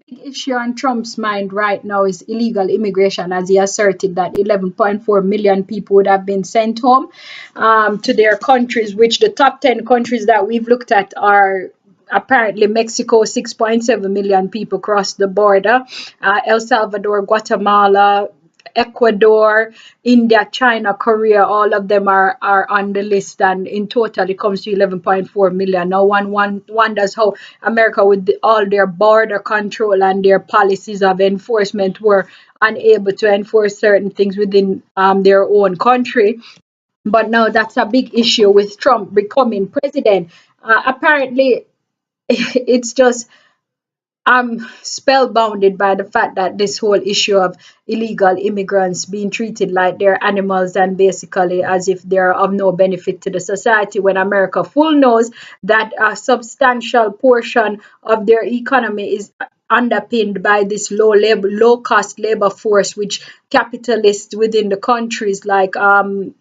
big issue on Trump's mind right now is illegal immigration, as he asserted that 11.4 million people would have been sent home to their countries, which the top 10 countries that we've looked at are apparently Mexico, 6.7 million people crossed the border, El Salvador, Guatemala, Ecuador, India, China, Korea, all of them are on the list, and in total it comes to 11.4 million. Now one wonders how America, with all their border control and their policies of enforcement, were unable to enforce certain things within their own country. But now that's a big issue with Trump becoming president. Apparently, it's just I'm spellbounded by the fact that this whole issue of illegal immigrants being treated like they're animals and basically as if they're of no benefit to the society, when America full knows that a substantial portion of their economy is underpinned by this low cost labor force, which capitalists within the countries like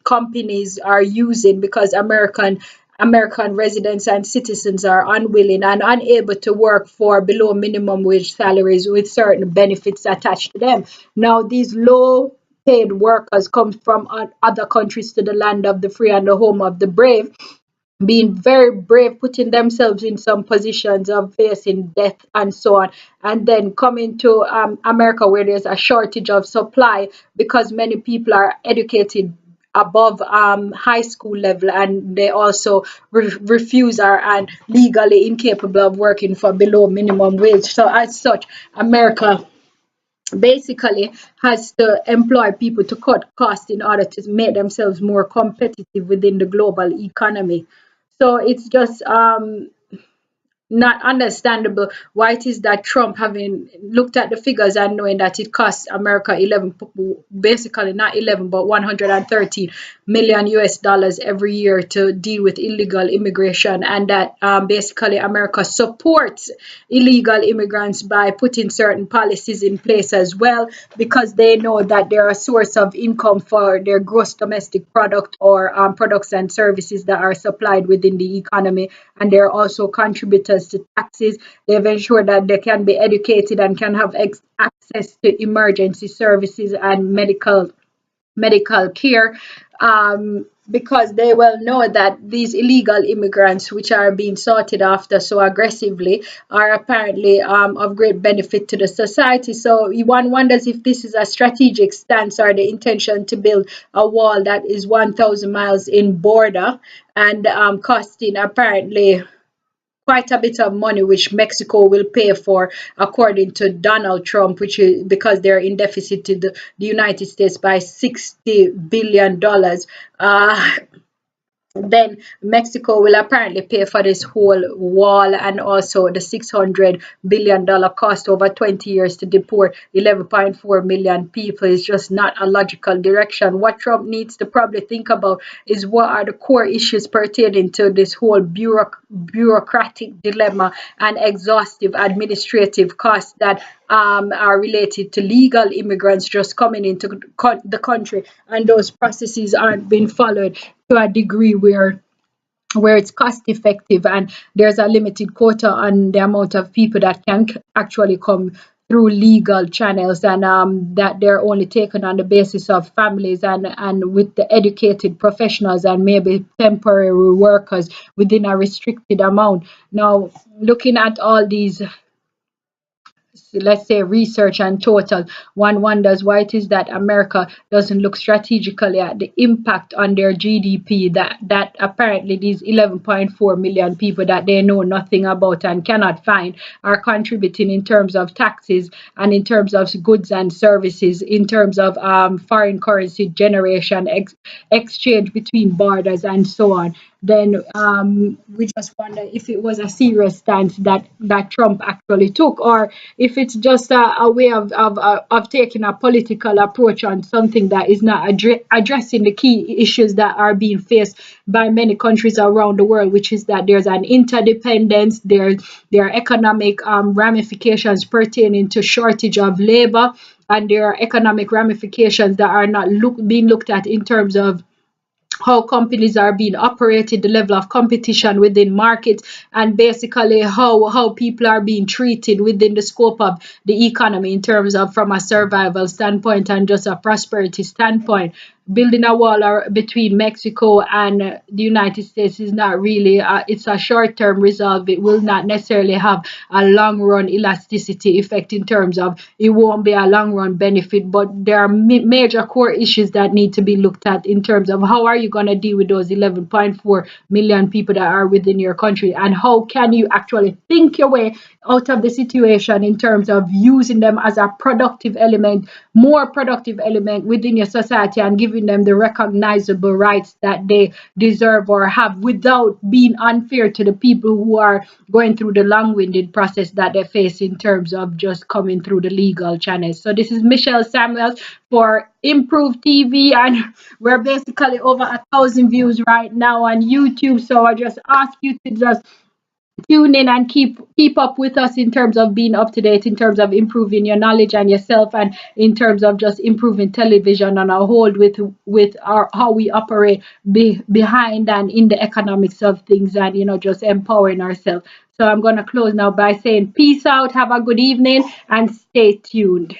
companies are using, because American residents and citizens are unwilling and unable to work for below minimum wage salaries with certain benefits attached to them. Now, these low paid workers come from other countries to the land of the free and the home of the brave, being very brave, putting themselves in some positions of facing death and so on, and then coming to America where there's a shortage of supply because many people are educated above high school level, and they also refuse or and legally incapable of working for below minimum wage. So as such, America basically has to employ people to cut costs in order to make themselves more competitive within the global economy. So it's just not understandable why it is that Trump, having looked at the figures and knowing that it costs America 11, basically not 11, but 113 million US dollars every year to deal with illegal immigration, and that basically America supports illegal immigrants by putting certain policies in place as well, because they know that they're a source of income for their gross domestic product or products and services that are supplied within the economy, and they're also contributors to taxes. They've ensured that they can be educated and can have access to emergency services and medical care, because they will know that these illegal immigrants, which are being sorted after so aggressively, are apparently of great benefit to the society. So one wonders if this is a strategic stance or the intention to build a wall that is 1,000 miles in border and costing apparently quite a bit of money, which Mexico will pay for, according to Donald Trump, which is because they're in deficit to the United States by $60 billion. Then Mexico will apparently pay for this whole wall and also the $600 billion cost over 20 years to deport 11.4 million people. Is just not a logical direction. What Trump needs to probably think about is what are the core issues pertaining to this whole bureaucratic dilemma and exhaustive administrative costs that are related to legal immigrants just coming into the country, and those processes aren't being followed to a degree where it's cost effective, and there's a limited quota on the amount of people that can actually come through legal channels, and that they're only taken on the basis of families and with the educated professionals and maybe temporary workers within a restricted amount. Now, looking at all these, let's say, research and total, one wonders why it is that America doesn't look strategically at the impact on their GDP that apparently these 11.4 million people that they know nothing about and cannot find are contributing in terms of taxes and in terms of goods and services, in terms of foreign currency generation, exchange between borders and so on. Then we just wonder if it was a serious stance that Trump actually took, or if it's just a way of taking a political approach on something that is not addressing the key issues that are being faced by many countries around the world, which is that there's an interdependence, there are economic ramifications pertaining to shortage of labor, and there are economic ramifications that are not being looked at in terms of how companies are being operated, the level of competition within markets, and basically how people are being treated within the scope of the economy in terms of from a survival standpoint and just a prosperity standpoint. Building a wall between Mexico and the United States is not really, it's a short-term resolve. It will not necessarily have a long-run elasticity effect in terms of it won't be a long-run benefit, but there are major core issues that need to be looked at in terms of how are you going to deal with those 11.4 million people that are within your country, and how can you actually think your way out of the situation in terms of using them as a productive element, more productive element within your society, and giving them the recognizable rights that they deserve or have without being unfair to the people who are going through the long-winded process that they face in terms of just coming through the legal channels. So this is Michelle Samuels for Improve TV, and we're basically over 1,000 views right now on YouTube. So I just ask you to just tune in and keep up with us in terms of being up to date, in terms of improving your knowledge and yourself, and in terms of just improving television on a whole with our how we operate behind and in the economics of things, and just empowering ourselves. So I'm going to close now by saying peace out, have a good evening, and stay tuned.